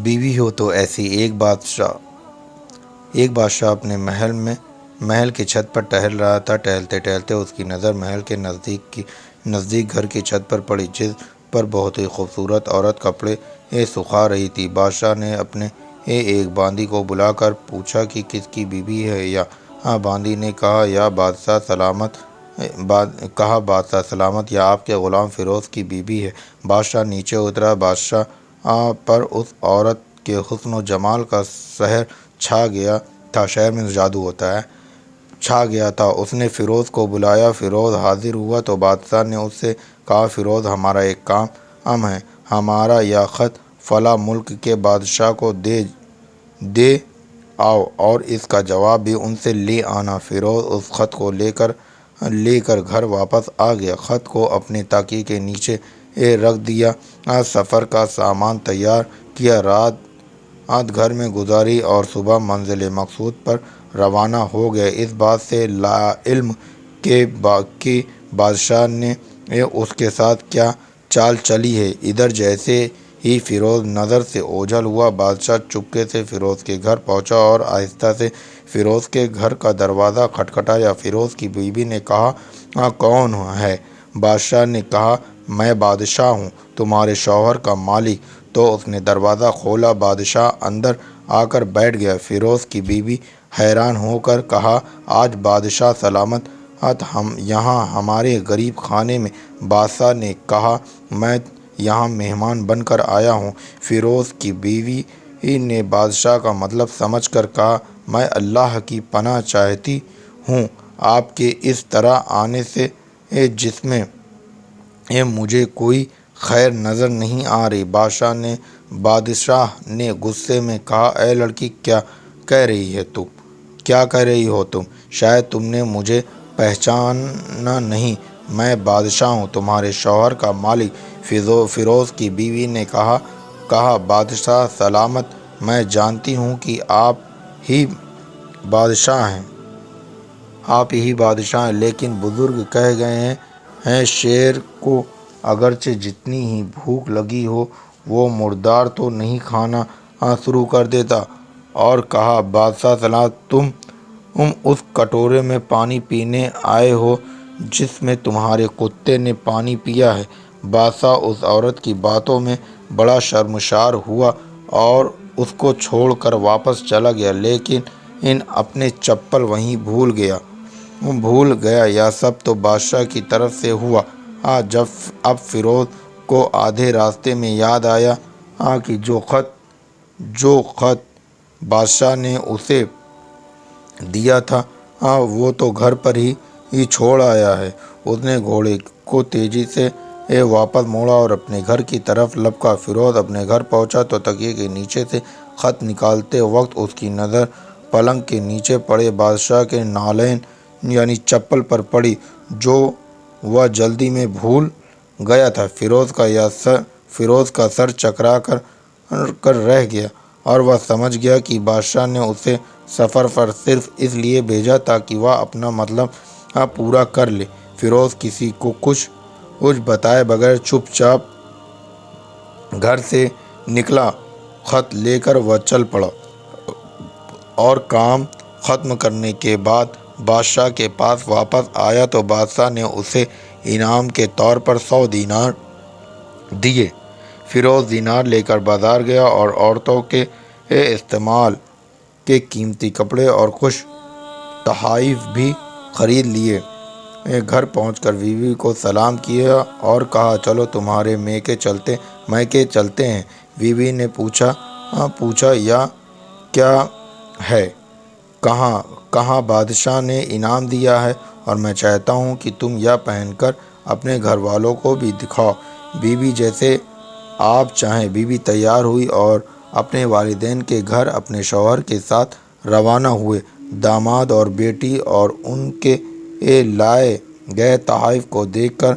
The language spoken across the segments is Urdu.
بیوی ہو تو ایسی ایک بادشاہ اپنے محل کے چھت پر ٹہل رہا تھا۔ ٹہلتے ٹہلتے اس کی نظر محل کے نزدیک گھر کی چھت پر پڑی، جس پر بہت ہی خوبصورت عورت کپڑے سکھا رہی تھی۔ بادشاہ نے اپنے ایک باندی کو بلا کر پوچھا کہ کس کی بیوی ہے باندی نے کہا بادشاہ سلامت، یہ آپ کے غلام فیروز کی بیوی ہے۔ بادشاہ نیچے اترا۔ بادشاہ پر اس عورت کے حسن و جمال کا سحر چھا گیا تھا۔ شہر میں جادو ہوتا ہے، چھا گیا تھا۔ اس نے فیروز کو بلایا۔ فیروز حاضر ہوا تو بادشاہ نے اس سے کہا، فیروز، ہمارا ایک کام ہے، ہمارا یہ خط فلاں ملک کے بادشاہ کو دے آؤ اور اس کا جواب بھی ان سے لے آنا۔ فیروز اس خط کو لے کر گھر واپس آ گیا۔ خط کو اپنے تکیے کے نیچے رکھ دیا، سفر کا سامان تیار کیا، رات گھر میں گزاری اور صبح منزل مقصود پر روانہ ہو گئے۔ اس بات سے لاعلم کہ بادشاہ نے اس کے ساتھ کیا چال چلی ہے۔ ادھر جیسے ہی فیروز نظر سے اوجھل ہوا، بادشاہ چپکے سے فیروز کے گھر پہنچا اور آہستہ سے فیروز کے گھر کا دروازہ کھٹکھٹایا۔ فیروز کی بیوی نے کہا، کون ہے؟ بادشاہ نے کہا، میں بادشاہ ہوں، تمہارے شوہر کا مالک۔ تو اس نے دروازہ کھولا۔ بادشاہ اندر آ کر بیٹھ گیا۔ فیروز کی بیوی حیران ہو کر کہا، آج بادشاہ سلامت یہاں ہمارے غریب خانے میں؟ بادشاہ نے کہا، میں یہاں مہمان بن کر آیا ہوں۔ فیروز کی بیوی نے بادشاہ کا مطلب سمجھ کر کہا، میں اللہ کی پناہ چاہتی ہوں آپ کے اس طرح آنے سے، جس میں مجھے کوئی خیر نظر نہیں آ رہی۔ بادشاہ نے غصے میں کہا، اے لڑکی، کیا کہہ رہی ہو تم؟ شاید تم نے مجھے پہچانا نہیں۔ میں بادشاہ ہوں، تمہارے شوہر کا مالک۔ فیروز کی بیوی نے کہا، بادشاہ سلامت، میں جانتی ہوں کہ آپ ہی بادشاہ ہیں، لیکن بزرگ کہہ گئے ہیں، شیر کو اگرچہ جتنی ہی بھوک لگی ہو، وہ مردار تو نہیں کھانا شروع کر دیتا۔ اور کہا، بادشاہ سلامت، تم اس کٹورے میں پانی پینے آئے ہو جس میں تمہارے کتے نے پانی پیا ہے۔ بادشاہ اس عورت کی باتوں میں بڑا شرمسار ہوا اور اس کو چھوڑ کر واپس چلا گیا، لیکن اپنے چپل وہیں بھول گیا۔ یہ سب تو بادشاہ کی طرف سے ہوا۔ اب فیروز کو آدھے راستے میں یاد آیا کہ جو خط بادشاہ نے اسے دیا تھا وہ تو گھر پر ہی چھوڑ آیا ہے۔ اس نے گھوڑے کو تیزی سے واپس موڑا اور اپنے گھر کی طرف لپکا۔ فیروز اپنے گھر پہنچا تو تکیے کے نیچے سے خط نکالتے وقت اس کی نظر پلنگ کے نیچے پڑے بادشاہ کے نالین یعنی چپل پر پڑی، جو وہ جلدی میں بھول گیا تھا۔ فیروز کا سر چکرا کر رہ گیا اور وہ سمجھ گیا کہ بادشاہ نے اسے سفر پر صرف اس لیے بھیجا تاکہ وہ اپنا مطلب پورا کر لے۔ فیروز کسی کو کچھ بتائے بغیر چپ چاپ گھر سے نکلا۔ خط لے کر وہ چل پڑا اور کام ختم کرنے کے بعد بادشاہ کے پاس واپس آیا تو بادشاہ نے اسے انعام کے طور پر 100 دینار دیے۔ فیروز دینار لے کر بازار گیا اور عورتوں کے استعمال کے قیمتی کپڑے اور خوش تحائف بھی خرید لیے۔ گھر پہنچ کر بیوی کو سلام کیا اور کہا، چلو تمہارے میکے چلتے ہیں۔ بیوی نے پوچھا، یہ کیا ہے؟ کہا، بادشاہ نے انعام دیا ہے اور میں چاہتا ہوں کہ تم یہ پہن کر اپنے گھر والوں کو بھی دکھاؤ۔ بیوی، جیسے آپ چاہیں۔ بیوی تیار ہوئی اور اپنے والدین کے گھر اپنے شوہر کے ساتھ روانہ ہوئے۔ داماد اور بیٹی اور ان کے لائے گئے تحائف کو دیکھ کر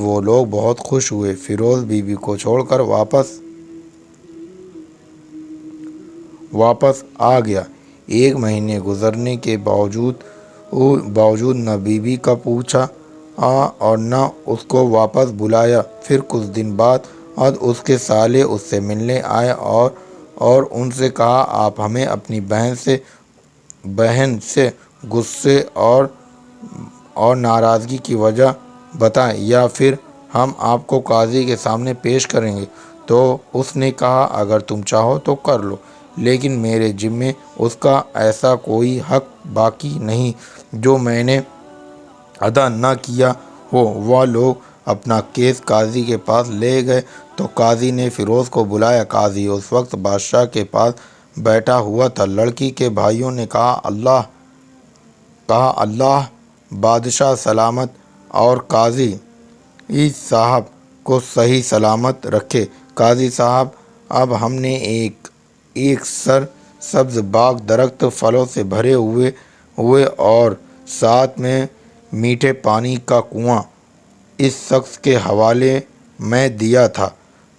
وہ لوگ بہت خوش ہوئے۔ فیروز بیوی کو چھوڑ کر واپس آ گیا۔ 1 مہینے گزرنے کے باوجود نہ بیوی کا پوچھا اور نہ اس کو واپس بلایا۔ پھر کچھ دن بعد اس کے سالے اس سے ملنے آئے اور اور ان سے کہا آپ ہمیں اپنی بہن سے غصے اور ناراضگی کی وجہ بتائیں یا پھر ہم آپ کو قاضی کے سامنے پیش کریں گے۔ تو اس نے کہا اگر تم چاہو تو کر لو، لیکن میرے ذمے اس کا ایسا کوئی حق باقی نہیں جو میں نے ادا نہ کیا ہو۔ وہ لوگ اپنا کیس قاضی کے پاس لے گئے تو قاضی نے فیروز کو بلایا۔ قاضی اس وقت بادشاہ کے پاس بیٹھا ہوا تھا۔ لڑکی کے بھائیوں نے کہا اللہ بادشاہ سلامت اور قاضی صاحب کو صحیح سلامت رکھے۔ قاضی صاحب اب ہم نے ایک سبز باغ، درخت پھلوں سے بھرے ہوئے اور ساتھ میں میٹھے پانی کا کنواں اس شخص کے حوالے میں دیا تھا،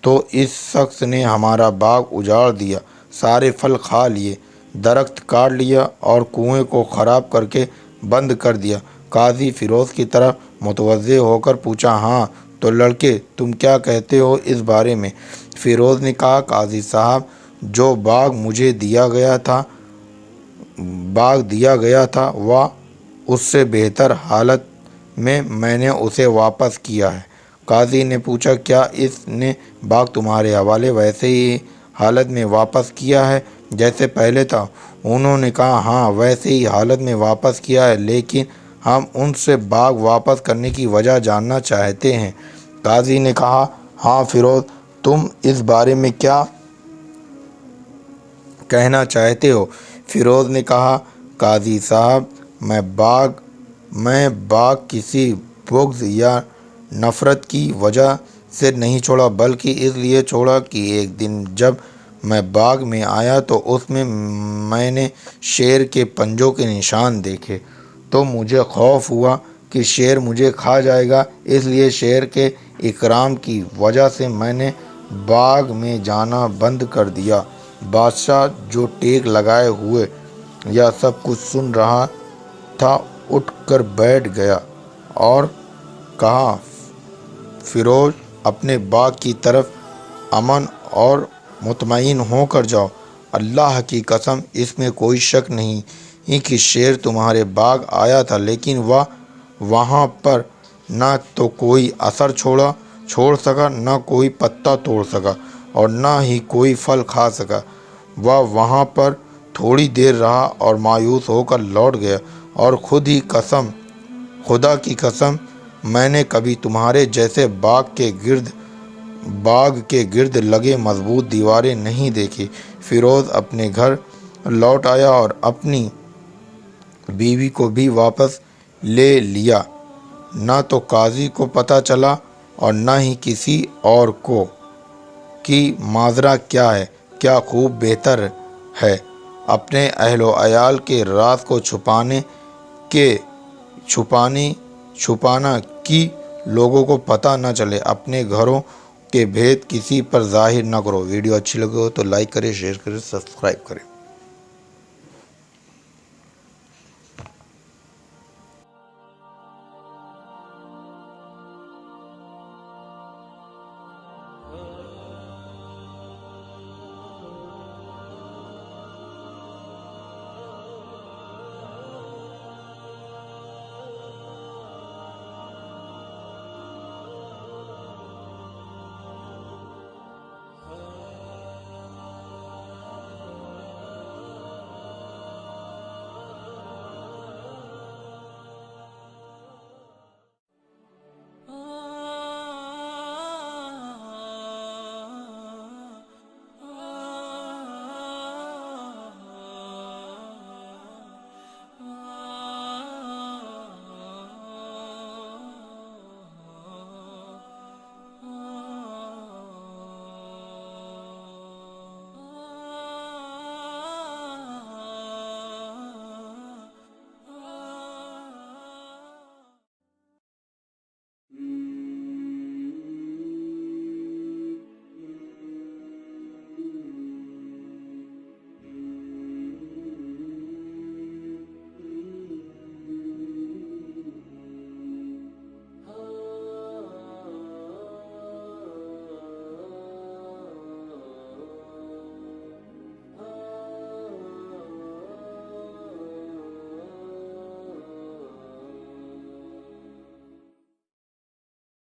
تو اس شخص نے ہمارا باغ اجاڑ دیا، سارے پھل کھا لیے، درخت کاٹ لیا اور کنویں کو خراب کر کے بند کر دیا۔ قاضی فیروز کی طرف متوجہ ہو کر پوچھا ہاں تو لڑکے تم کیا کہتے ہو اس بارے میں؟ فیروز نے کہا قاضی صاحب جو باغ مجھے دیا گیا تھا وہ اس سے بہتر حالت میں نے اسے واپس کیا ہے۔ قاضی نے پوچھا کیا اس نے باغ تمہارے حوالے ویسے ہی حالت میں واپس کیا ہے جیسے پہلے تھا؟ انہوں نے کہا ہاں ویسے ہی حالت میں واپس کیا ہے، لیکن ہم ان سے باغ واپس کرنے کی وجہ جاننا چاہتے ہیں۔ قاضی نے کہا ہاں فیروز تم اس بارے میں کیا کہنا چاہتے ہو؟ فیروز نے کہا قاضی صاحب میں باغ کسی بغض یا نفرت کی وجہ سے نہیں چھوڑا، بلکہ اس لیے چھوڑا کہ ایک دن جب میں باغ میں آیا تو اس میں نے شیر کے پنجوں کے نشان دیکھے، تو مجھے خوف ہوا کہ شیر مجھے کھا جائے گا، اس لیے شیر کے اکرام کی وجہ سے میں نے باغ میں جانا بند کر دیا۔ بادشاہ جو ٹیک لگائے ہوئے یہ سب کچھ سن رہا تھا اٹھ کر بیٹھ گیا اور کہا فیروز اپنے باغ کی طرف امن اور مطمئن ہو کر جاؤ، اللہ کی قسم اس میں کوئی شک نہیں کہ شیر تمہارے باغ آیا تھا، لیکن وہ وہاں پر نہ تو کوئی اثر چھوڑ سکا، نہ کوئی پتا توڑ سکا اور نہ ہی کوئی پھل کھا سکا۔ وہ وہاں پر تھوڑی دیر رہا اور مایوس ہو کر لوٹ گیا، اور خدا کی قسم میں نے کبھی تمہارے جیسے باغ کے گرد لگے مضبوط دیواریں نہیں دیکھی۔ فیروز اپنے گھر لوٹ آیا اور اپنی بیوی کو بھی واپس لے لیا، نہ تو قاضی کو پتہ چلا اور نہ ہی کسی اور کو کہ ماجرا کیا ہے۔ کیا خوب بہتر ہے اپنے اہل و عیال کے راز کو چھپانا کہ لوگوں کو پتہ نہ چلے، اپنے گھروں کے بھید کسی پر ظاہر نہ کرو۔ ویڈیو اچھی لگے ہو تو لائک کریں، شیئر کریں، سبسکرائب کریں۔